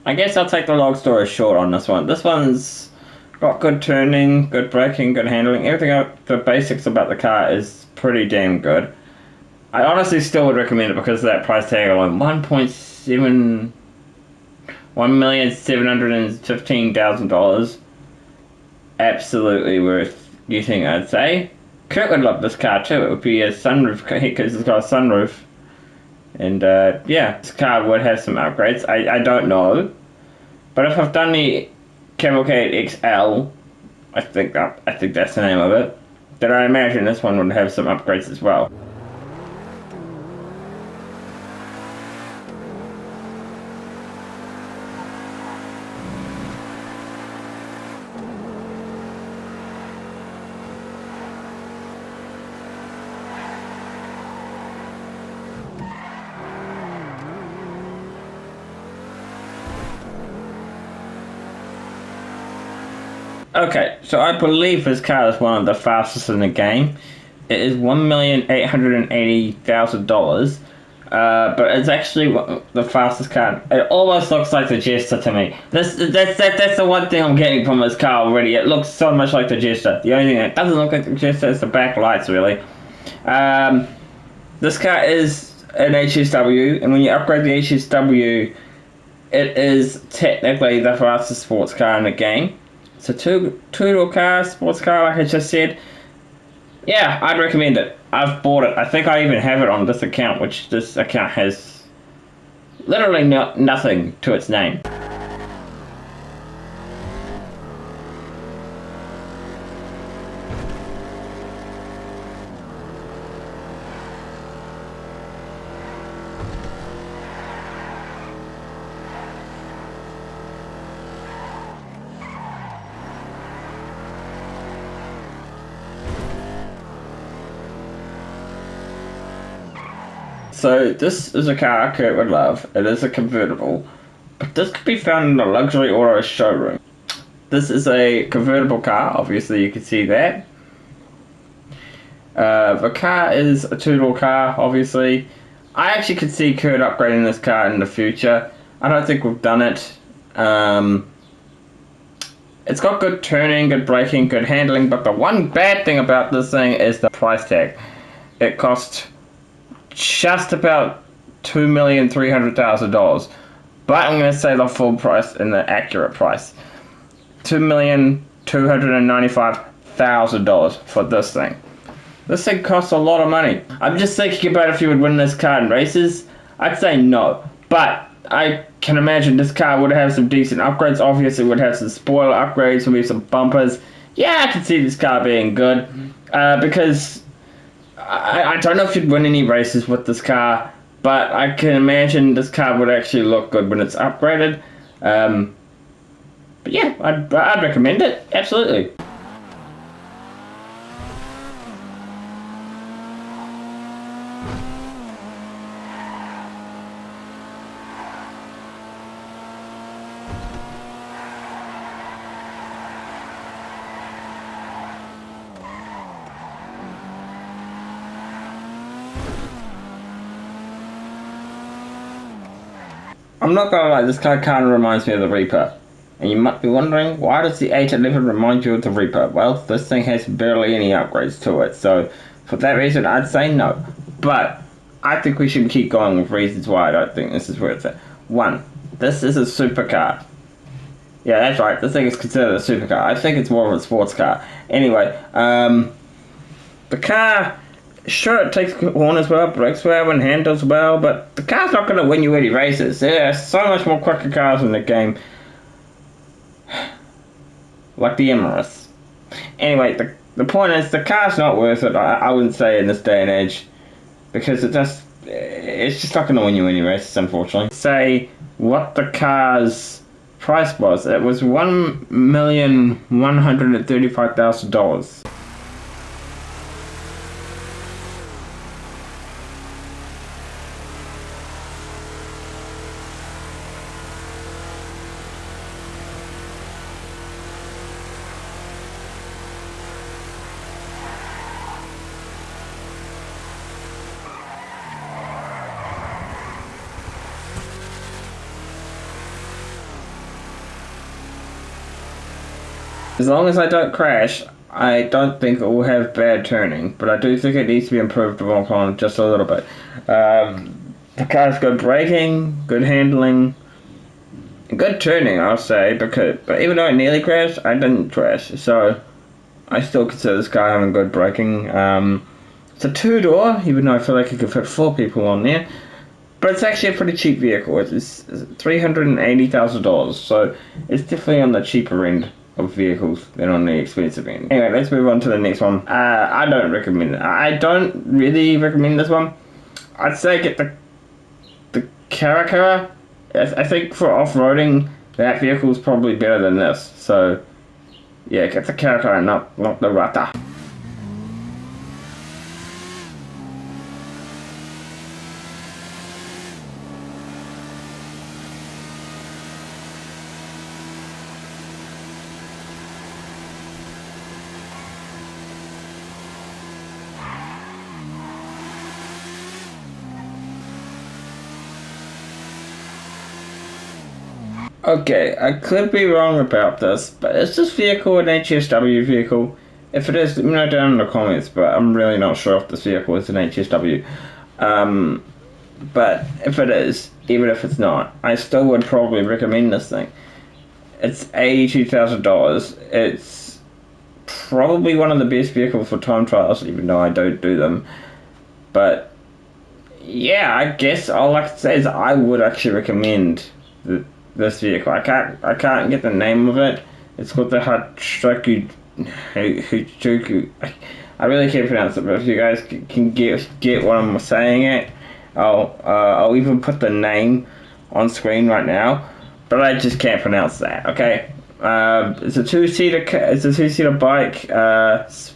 I guess I'll take the long story short on this one. This one's got good turning, good braking, good handling. Everything, the basics about the car is pretty damn good. I honestly still would recommend it because of that price tag alone. $1,715,000. Absolutely worth getting, I'd say. Kurt would love this car too. It would be a sunroof because it's got a sunroof. And yeah, this car would have some upgrades. I don't know. But if I've done the Cavalcade XL, I think that's the name of it, then I imagine this one would have some upgrades as well. Okay, so I believe this car is one of the fastest in the game. It is $1,880,000, but it's actually the fastest car. It almost looks like the Jester to me. That's the one thing I'm getting from this car already. It looks so much like the Jester. The only thing that doesn't look like the Jester is the backlights, really. This car is an HSW, and when you upgrade the HSW, it is technically the fastest sports car in the game. It's a two-door car, sports car, like I just said. Yeah, I'd recommend it. I've bought it. I think I even have it on this account, which this account has literally nothing to its name. So this is a car Kurt would love. It is a convertible, but this could be found in a luxury auto showroom. This is a convertible car, obviously you can see that. The car is a two-door car, obviously. I actually could see Kurt upgrading this car in the future. I don't think we've done it. It's got good turning, good braking, good handling, but the one bad thing about this thing is the price tag. It cost just about $2,300,000, but I'm going to say the full price and the accurate price. $2,295,000 for this thing. This thing costs a lot of money. I'm just thinking about if you would win this car in races. I'd say no, but I can imagine this car would have some decent upgrades. Obviously, it would have some spoiler upgrades, maybe some bumpers. Yeah, I can see this car being good because I don't know if you'd win any races with this car, but I can imagine this car would actually look good when it's upgraded. But yeah, I'd recommend it, absolutely. I'm not gonna lie, this car kind of reminds me of the Reaper. And you might be wondering, why does the 811 remind you of the Reaper? Well, this thing has barely any upgrades to it, so for that reason I'd say no. But I think we should keep going with reasons why I don't think this is worth it. One, this is a supercar. Yeah, that's right, this thing is considered a supercar. I think it's more of a sports car. Anyway, the car, sure, it takes corners well, brakes well, and handles well, but the car's not going to win you any races. There are so much more quicker cars in the game, like the Emirates. Anyway, the point is, the car's not worth it, I wouldn't say, in this day and age, because it's just not going to win you any races, unfortunately. Say what the car's price was. It was $1,135,000. As long as I don't crash, I don't think it will have bad turning, but I do think it needs to be improved upon just a little bit. The car's good braking, good handling, good turning, I'll say, but even though I nearly crashed, I didn't crash, so I still consider this car having good braking. It's a two-door, even though I feel like it could fit 4 people on there. But it's actually a pretty cheap vehicle. It's $380,000, so it's definitely on the cheaper end of vehicles than on the expensive end. Anyway, let's move on to the next one. I don't recommend it. I don't really recommend this one. I'd say get the Caracara. I think for off-roading, that vehicle is probably better than this. So, yeah, get the Caracara, not the Rata. Okay, I could be wrong about this, but is this vehicle an HSW vehicle? If it is, let me know down in the comments, but I'm really not sure if this vehicle is an HSW. But if it is, even if it's not, I still would probably recommend this thing. It's $82,000. It's probably one of the best vehicles for time trials, even though I don't do them. But yeah, I guess all I can say is I would actually recommend this vehicle. I can't get the name of it. It's called the Hachuku. I really can't pronounce it, but if you guys can get what I'm saying it, I'll even put the name on screen right now. But I just can't pronounce that. Okay. It's a two-seater bike. It's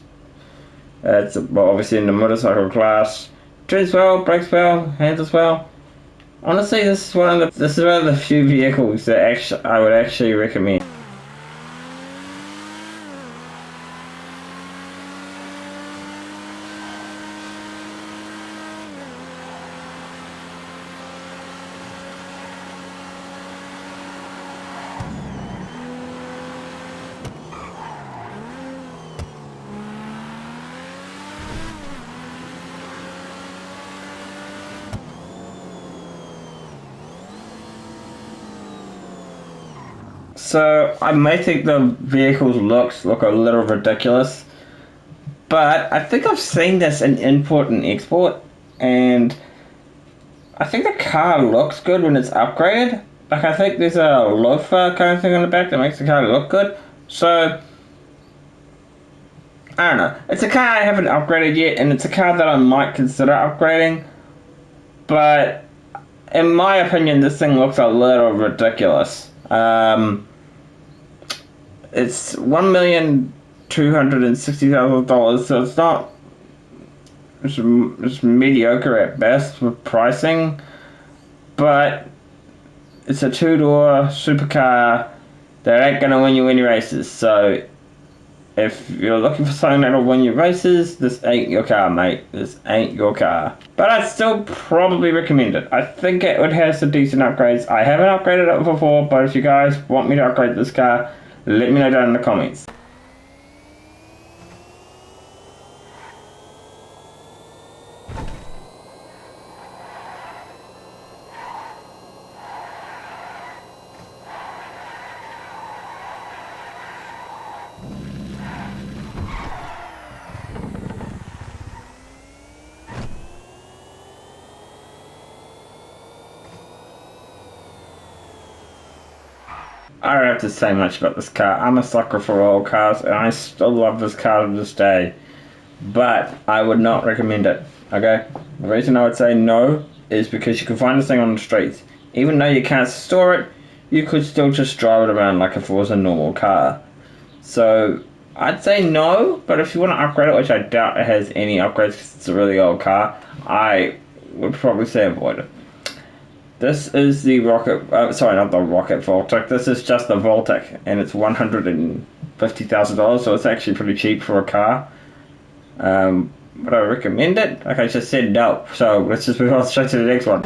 obviously in the motorcycle class. Turns well, brakes well, handles well. Honestly, this is one of the few vehicles that I would actually recommend. So I may think the vehicle's looks look a little ridiculous, but I think I've seen this in import and export, and I think the car looks good when it's upgraded. Like I think there's a loafer kind of thing on the back that makes the car look good. So I don't know. It's a car I haven't upgraded yet, and it's a car that I might consider upgrading. But in my opinion, this thing looks a little ridiculous. It's $1,260,000, so it's not. It's mediocre at best with pricing, but it's a two-door supercar that ain't gonna win you any races. So if you're looking for something that'll win you races, this ain't your car, mate. This ain't your car. But I'd still probably recommend it. I think it would have some decent upgrades. I haven't upgraded it before, but if you guys want me to upgrade this car, let me know down in the comments. I don't have to say much about this car. I'm a sucker for old cars, and I still love this car to this day. But I would not recommend it. Okay? The reason I would say no is because you can find this thing on the streets. Even though you can't store it, you could still just drive it around like if it was a normal car. So I'd say no, but if you want to upgrade it, which I doubt it has any upgrades because it's a really old car, I would probably say avoid it. This is the Rocket, sorry, not the Rocket Voltic. This is just the Voltic, and it's $150,000, so it's actually pretty cheap for a car. Would I recommend it? Like I just said, no. So let's just move on straight to the next one.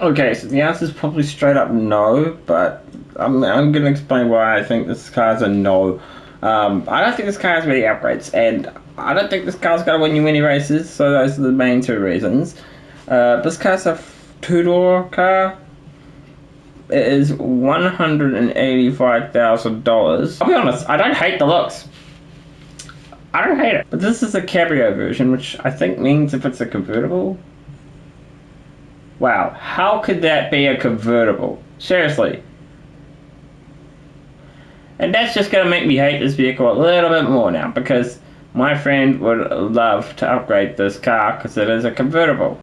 Okay, so the answer is probably straight up no, but I'm going to explain why I think this car's a no. I don't think this car has many upgrades, and I don't think this car's going to win you any races, so those are the main two reasons. This car's a two-door car. It is $185,000. I'll be honest, I don't hate the looks. I don't hate it. But this is a cabrio version, which I think means if it's a convertible. Wow, how could that be a convertible? Seriously. And that's just going to make me hate this vehicle a little bit more now, because my friend would love to upgrade this car because it is a convertible.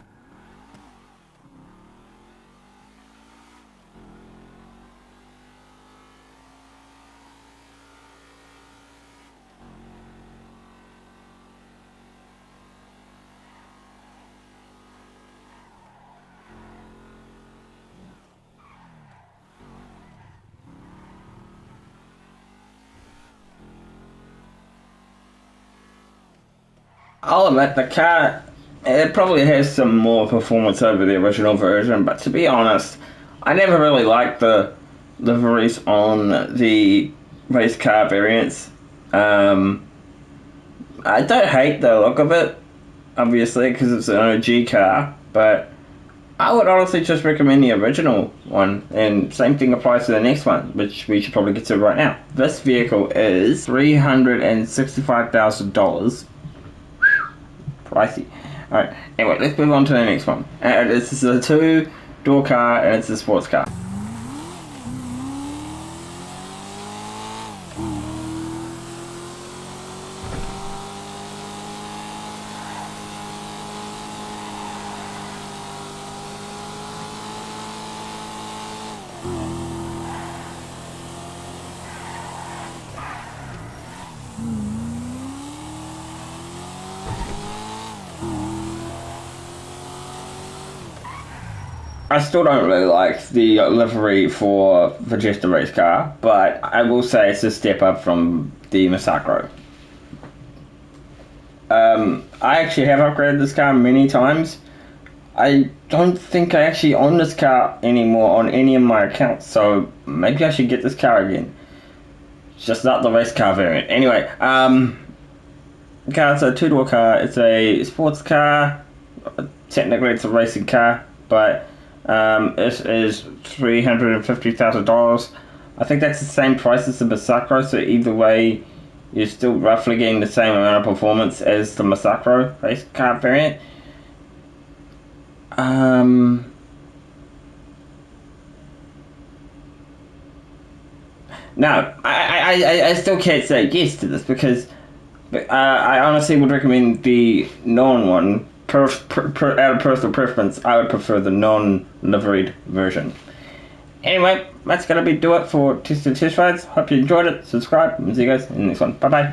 I'll admit the car, it probably has some more performance over the original version, but to be honest, I never really liked the liveries on the race car variants. Um, I don't hate the look of it, obviously, because it's an OG car, but I would honestly just recommend the original one, and same thing applies to the next one, which we should probably get to right now. This vehicle is $365,000. Pricey. Alright, anyway, let's move on to the next one. This is a two-door car, and it's a sports car. I still don't really like the livery for just a race car, but I will say it's a step up from the Massacro. I actually have upgraded this car many times. I don't think I actually own this car anymore on any of my accounts, so maybe I should get this car again. It's just not the race car variant. Anyway, the car's a two-door car. It's a sports car. Technically, it's a racing car, but it is $350,000. I think that's the same price as the Massacro, so either way, you're still roughly getting the same amount of performance as the Massacro race car variant. No, I still can't say yes to this because I honestly would recommend the non one. Out of personal preference, I would prefer the non-liveried version. Anyway, that's gonna do it for Test Rides. Hope you enjoyed it. Subscribe, and see you guys in the next one. Bye bye.